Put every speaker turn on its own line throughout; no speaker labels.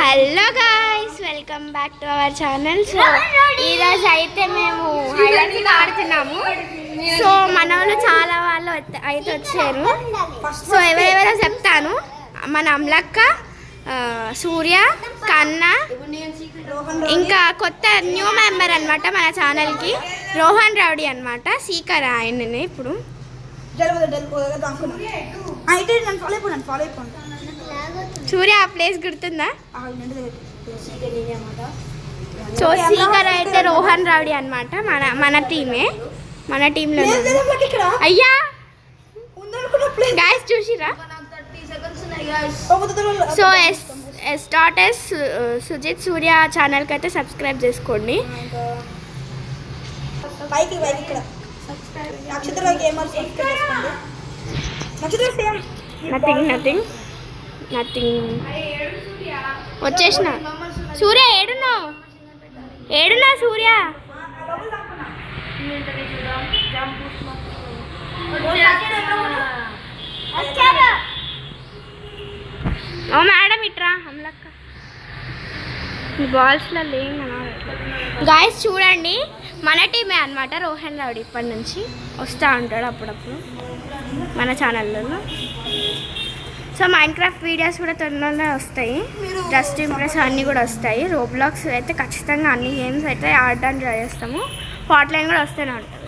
Hello guys, welcome back to our channel. So ఈరోజు అయితే మేము హైలైట్స్ ఆడుతున్నాము. సో మన వాళ్ళు చాలా వాళ్ళు అయితే వచ్చారు. సో ఎవరెవరో చెప్తాను. మన అమ్లక్క, సూర్య, కన్నా, ఇంకా కొత్త న్యూ మెంబర్ అనమాట మన ఛానల్కి, రోహన్ రౌడీ అనమాట. సీకర్ ఆయననే ఇప్పుడు. సూర్య ఆ ప్లేస్ గుర్తుందా? సో సీకర్ అయితే రోహన్ రౌడీ అనమాట. మన టీమే, మన టీంలో. అయ్యా గాయస్ చూసిరా? సో స్టార్టర్స్ సుజిత్ సూర్య ఛానల్కి అయితే సబ్స్క్రైబ్ చేసుకోండి. నథింగ్ వచ్చేసిన. సూర్య ఏడున్నా సూర్య? ఓ మేడం ఇట్రా. అమ్లక్క బాల్స్లో లేం గాయస్. చూడండి మన టీమే అనమాట రోహన్ రౌడీ. ఇప్పటి నుంచి వస్తూ ఉంటాడు అప్పుడప్పుడు మన ఛానల్లో. సో మైన్క్రాఫ్ట్ వీడియోస్ కూడా తొందరగా వస్తాయి. జస్ట్ ఇంప్రెస్ అన్నీ కూడా వస్తాయి. రోబ్లాక్స్ అయితే ఖచ్చితంగా అన్ని గేమ్స్ అయితే ఆడడానికి ట్రై చేస్తాము. ఫార్ట్లైన్ కూడా వస్తూనే ఉంటుంది.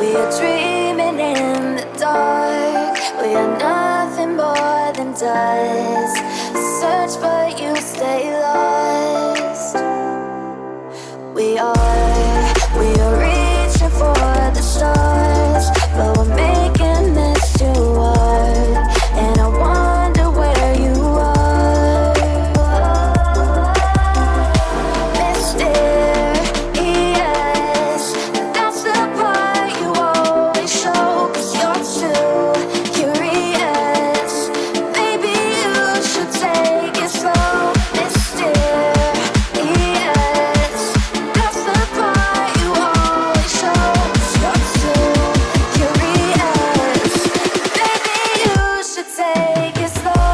We are dreaming in the dark. We are nothing more than dust. Search but you stay lost. We are reaching for the stars, but we're making this too hard. And I wonder where you are, mysterious. That's the part you always show, 'cause you're too curious. Maybe you should take it slow, mysterious. That's the part you always show, 'cause you're too curious. Maybe you should take it slow.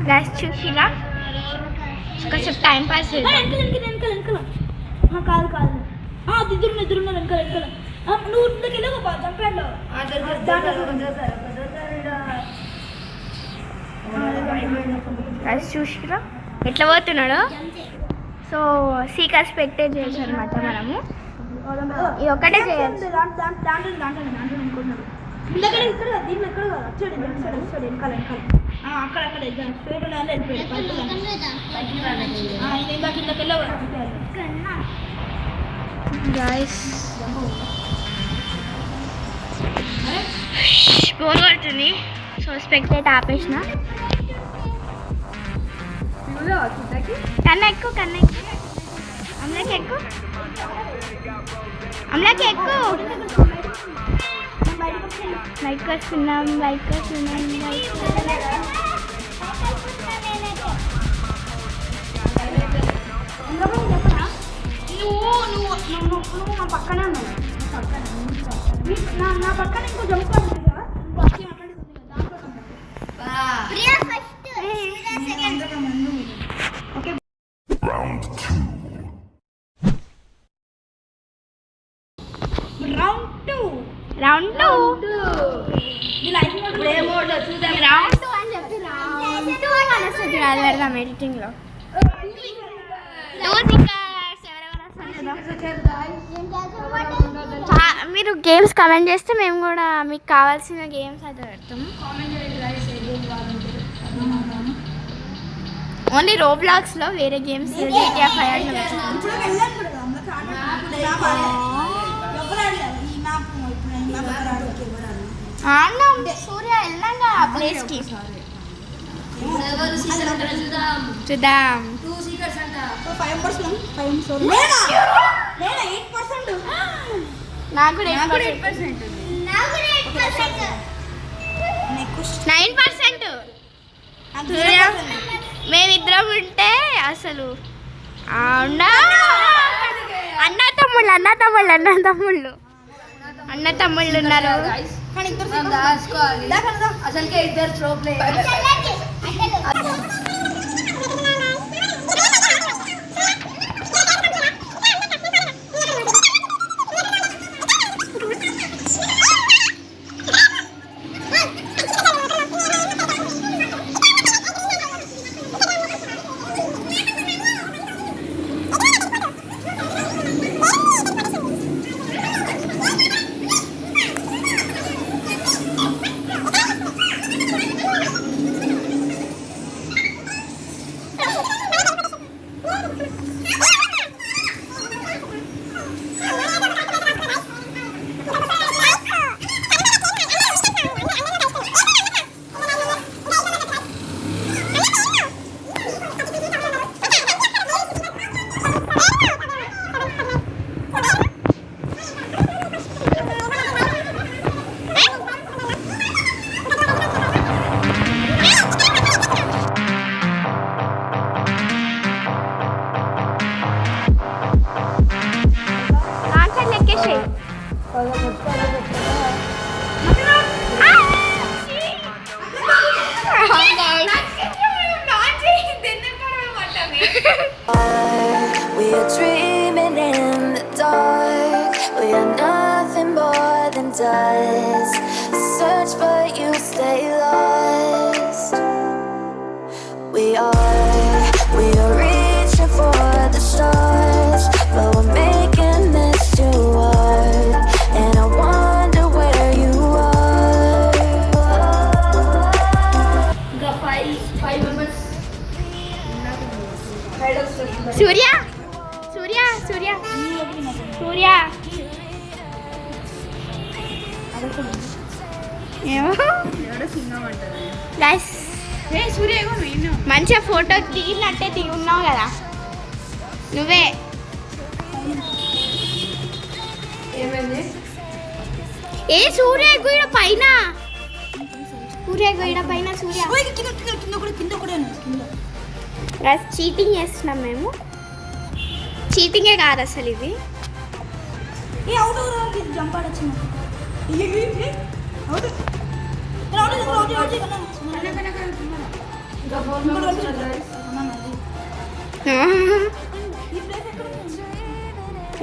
Guys చూసిరా? కొంచెం time pass
కాదు ఇద్దరున్నారు వెనకాల. నువ్వు ఇంతకెళ్ళి చంపాడు.
Guys చూసిరా ఎట్లా పోతున్నాడో? So seeker spectate చేయొచ్చు అనమాట మనము. ఇది ఒక్కటే చేయొచ్చు. గాయస్ బోర్ కొడుతుంది. సో స్పెక్టేట్ ఆపేసిన. కన్నా ఎక్కువ అమ్లకి ఎక్కువ బైక్ వస్తున్నాం.
నువ్వు నా పక్కనే ఉన్నావు. నా పక్కన ఇంకో జంప్
రౌండ్ టూ అని వస్తుంది. అది పెడదాం ఎడిటింగ్లో. మీరు గేమ్స్ కమెంట్ చేస్తే మేము కూడా మీకు కావాల్సిన గేమ్స్ అయితే పెడతాము. ఓన్లీ రోబ్లాక్స్లో, వేరే గేమ్స్ GTA 5 సూర్య వెళ్ళంగా ఆ ప్లేస్కి. చూద్దాం.
5 మెంబర్స్ 5 మెంబర్స్ నేను 8%.
నాకు కూడా 8%. 9%. మేమిద్దరం ఉంటే అసలు అన్న తమ్ముళ్ళు ఉన్నారు.
అసలుకే ఇద్దరు throw players.
We are dreaming in the dark. We are nothing more than dust. Search but you stay lost. We are reaching for the stars, but we're making this too hard. And I wonder where you are.
ఇంకా 5 members.
సూర్య guys, మంచిగా photo దిగినట్టే దిగి ఉన్నావు కదా నువ్వే. ఏ సూర్య గుయ్య పైన cheating చేస్తున్నాం మేము. చీటింగే కాదు అసలు ఇది.
జంప్ ఆడొచ్చు.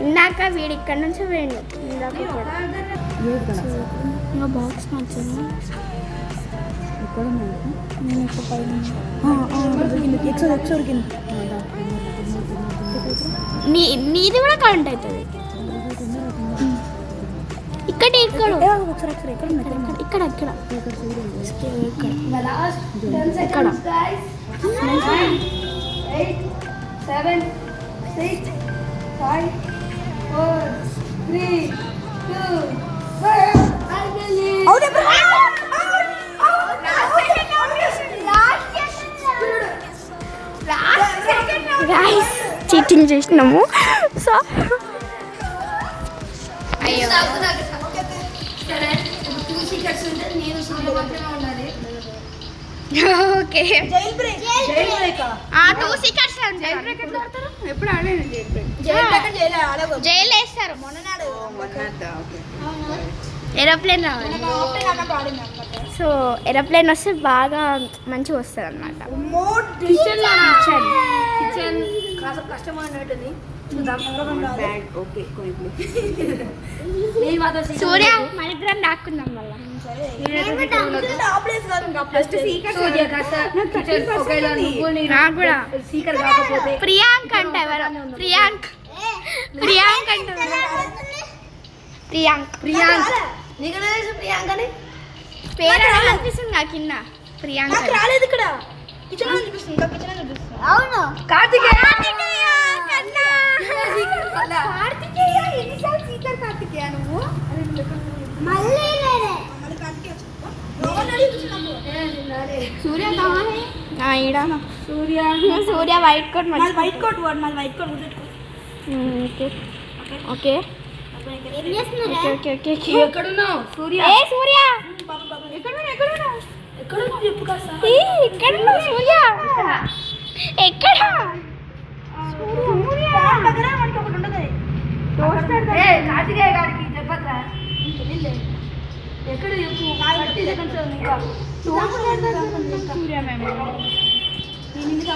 ఇందాక వీడు ఇక్కడ నుంచి వేయండి. బాక్స్ నచ్చింది. నీది కూడా కౌంట్ అవుతుంది. ఇక్కడ ఇక్కడ
8 7 6 5 4 3 2
గైస్ చీటింగ్ చేసినాము. సో అయ్యో ఓకే.
2
సీకర్స్
ఎప్పుడు ఆడలేదు.
జైలు వేస్తారు. ఏరోప్లేన్ రావాలి. సో ఏరోప్లేన్ వస్తే బాగా మంచిగా వస్తుంది అన్నమాట.
కష్టమైనట్టుంది.
సూర్య మనిద్దరం దాక్కుందాం మళ్ళీ. నాకు కూడా ప్రియాంక్ అంటే ఎవరు? ప్రియాంక్ అంటే ప్రియాంక్
ప్రియాంక
పేరు అనిపిస్తుంది నా కింద. ప్రియాంక
రాలేదు ఇక్కడ. కిచెన్ చూపిస్తుంది. అవును కార్తికేయ. నువ్వు
సూర్య కావాలి. ఈడ
సూర్య
సూర్య వైట్ కోట్
మాది వైట్ కోట్ మాది వైట్ కోట్
ఓకే ఓకే
ఎక్కడున్నావు సూర్య
ఏ సూర్య
ఎక్కడున్నావు చెప్పు కాస్త
ఇక్కడ సూర్య ఎక్కడ
దగ్గర మనకి ఒకటి ఉండదు కార్తికేయ గారికి చెప్పద్రా ఎక్కడ చెప్పు 30 సెకండ్స్ ఉంది ఇంకా సూర్య మేము నేను ఇంటికి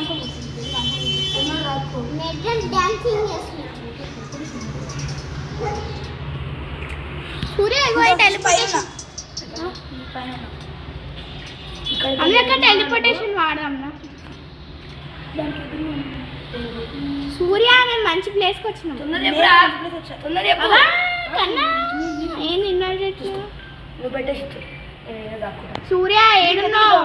సూర్య టెలిపోర్టేషన్ టెలిపోర్టేషన్ వాడదాంనా సూర్య మేము మంచి ప్లేస్కి వచ్చినాం కన్నా ఏం ఇన్వైట్
నువ్వు పెట్టేసి
సూర్య ఏడున్నావు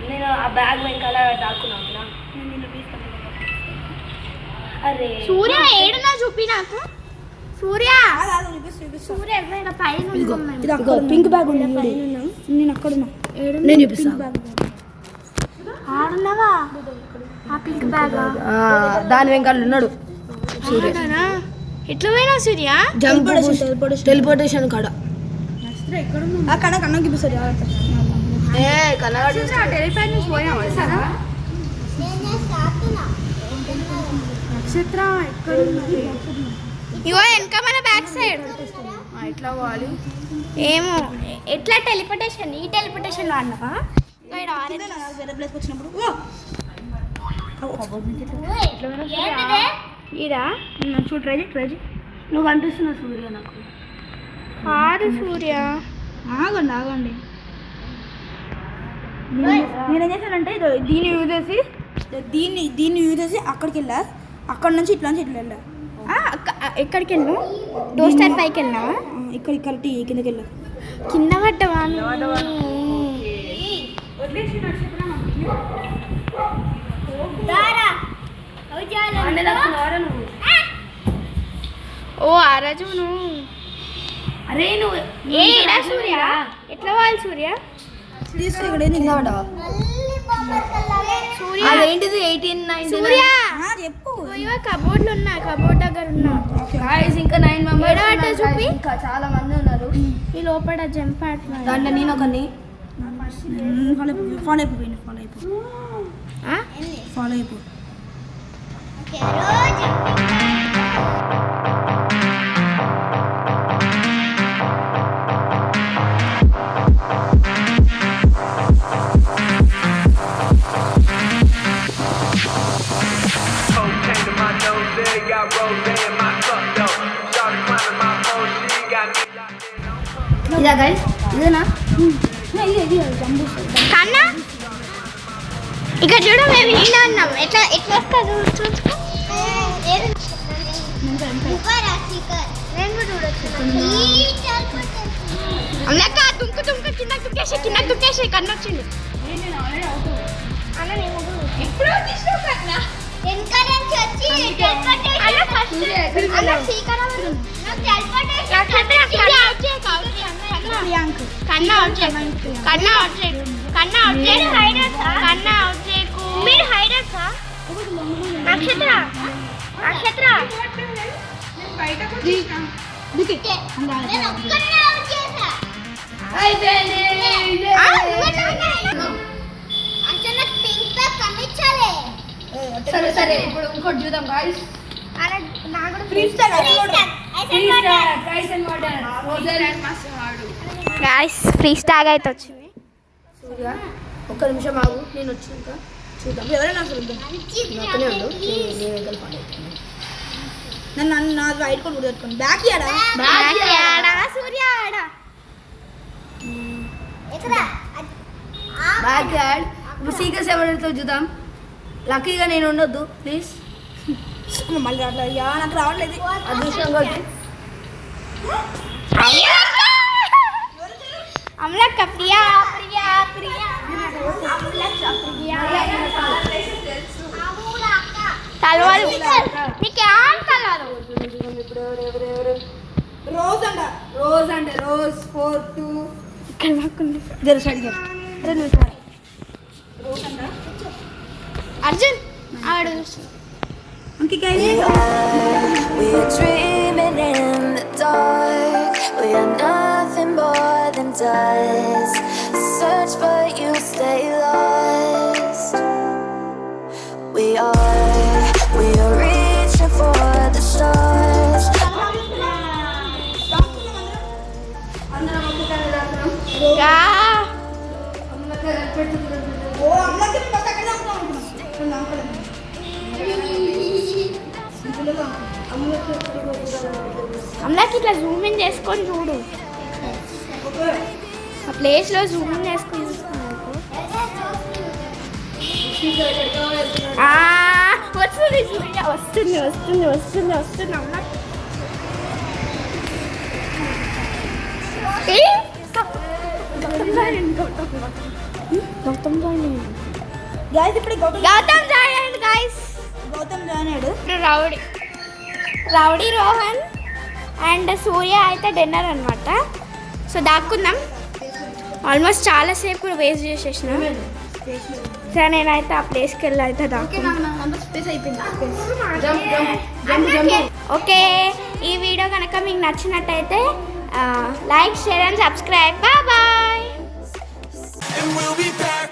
నేను ఆ బ్యాగ్ వెనకాల దాక్కున్నా అరే
సూర్య ఏడున్నా చూపి నాకు సూర్య సూర్య ఎవరైనా పైన
పింక్ బ్యాగ్ ఉంది నేను అక్కడ ఉన్నా నేను చూపిస్తా
ఆడున్నావా ఆ పింక్ బ్యాగ్
దాని వెనకాల ఉన్నాడు
ఎట్లా పోయినా సూర్య
టెలిపోర్టేషన్ కాడ అక్కడ కన్నా చూపిస్తారు నక్షత్ర ఎక్కడ
ఇవో వెనక మన బ్యాక్ సైడ్
ఎట్లా పోవాలి
ఏమో ఎట్లా టెలిపోర్టేషన్ ఈ టెలిపోర్టేషన్ వాడినావా
వేరే ప్లేస్కి వచ్చినప్పుడు
ఇదా
చూడు ట్రై నువ్వు కనిపిస్తున్నావు సూర్య నాకు
కాదు సూర్య
ఆగండి నేనేం చేశానంటే దీన్ని యూజ్ చేసి అక్కడికి వెళ్ళా అక్కడ నుంచి ఇట్లా వెళ్ళా
ఎక్కడికి వెళ్ళావు డోస్టర్ పైకి వెళ్ళినావా
ఇక్కడ కరెక్ట్ కిందకి వెళ్ళా
కింద పడ్డవా ఓ అరజును
అరే నువ్వు
ఏడా సూర్య ఎట్లా వాళ్ళు సూర్య
అదేంటిది 18
సూర్య
చెప్పు
కబోర్డ్లు ఉన్నా కబోర్డ్ దగ్గర ఉన్నా
గాయ్స్ ఇంకా 9 మెంబర్స్
ఏడవట చూపి
ఇంకా చాలా మంది ఉన్నారు
ఈ లోపల జంప్ ఆడుతున్నా
దాంట్లో నేను ఒకని ఫాలో అయిపో ఇదా గైస్ ఇదేనా
కన్నా ఇక్కడ చూడు మేము ఈయన ఉన్నాం ఎట్లా ఎట్లా వస్తుంది చూసుకో అన్నక్క దుంకు కింద దుంకేసి కన్నా వచ్చింది ఎప్పుడు తీసుకో కన్నా నక్షత్ర
సరే ఇప్పుడు ఇంకోటి చూద్దాం గాయ్స్
గాయ్స్ ఫ్రీ స్టాగ్ అయితే వచ్చింది
సూర్య ఒక్క నిమిషం ఆగు నేను వచ్చినాక చూద్దాం ఎవరైనా చూద్దాం నాకనే ఉండు నేను వెనకాల ఫాలో అవుతాను నన్ను నా వైట్ కోట్ కూడా పెట్టుకోండి బ్యాక్
సూర్య ఆడ
బ్యాక్ యాడ్ ఇప్పుడు సీక్రెట్స్ ఎవరితో చూద్దాం లక్కీగా నేను ఉండొద్దు ప్లీజ్ మళ్ళీ అట్లా నాకు రావట్లేదు అదృష్టం కొట్టి
అమలక్క ప్రియా తలవారు నీకేం తలవారు
రోజ్ 4 2
ఇక్కడ మాకుంది
జర సైడ్ జర అరే నువ్వు
అర్జున్ ఆడు
ఇంకే
We are dreaming in the dark. We are nothing more than dust. Search but you stay lost. We are reaching for the stars.
రా
ఓ అమ్మకి పక్క ఎక్కడ అనుకున్నాను
అమ్మకి ఇట్లా జూమ్ ఇన్ చేసుకొని చూడు ఆ ప్లేస్లో జూమ్ ఇన్ చేసుకొని చూస్తున్నాను వస్తుంది సూర్య వస్తుంది వస్తుంది వస్తుంది వస్తుంది అమ్మ గౌతమ్ జాయిన్
గైస్ ఇప్పుడు
గౌతమ్ జాయిన్ అయ్యండి గైస్
గౌతమ్ జాయిన్ అయ్యాడు
ఇప్పుడు రౌడీ రోహన్ అండ్ సూర్య అయితే డిన్నర్ అనమాట. సో దాక్కుందాం. ఆల్మోస్ట్ చాలాసేపు వేస్ట్ చేసేసిన. సో నేనైతే ఆ ప్లేస్కి వెళ్ళి అయితే దాక్కున్నాను.
స్పేస్ అయిపోయింది
ఓకే, ఈ వీడియో కనుక మీకు నచ్చినట్టయితే like share and subscribe. Bye bye.
And we'll be back.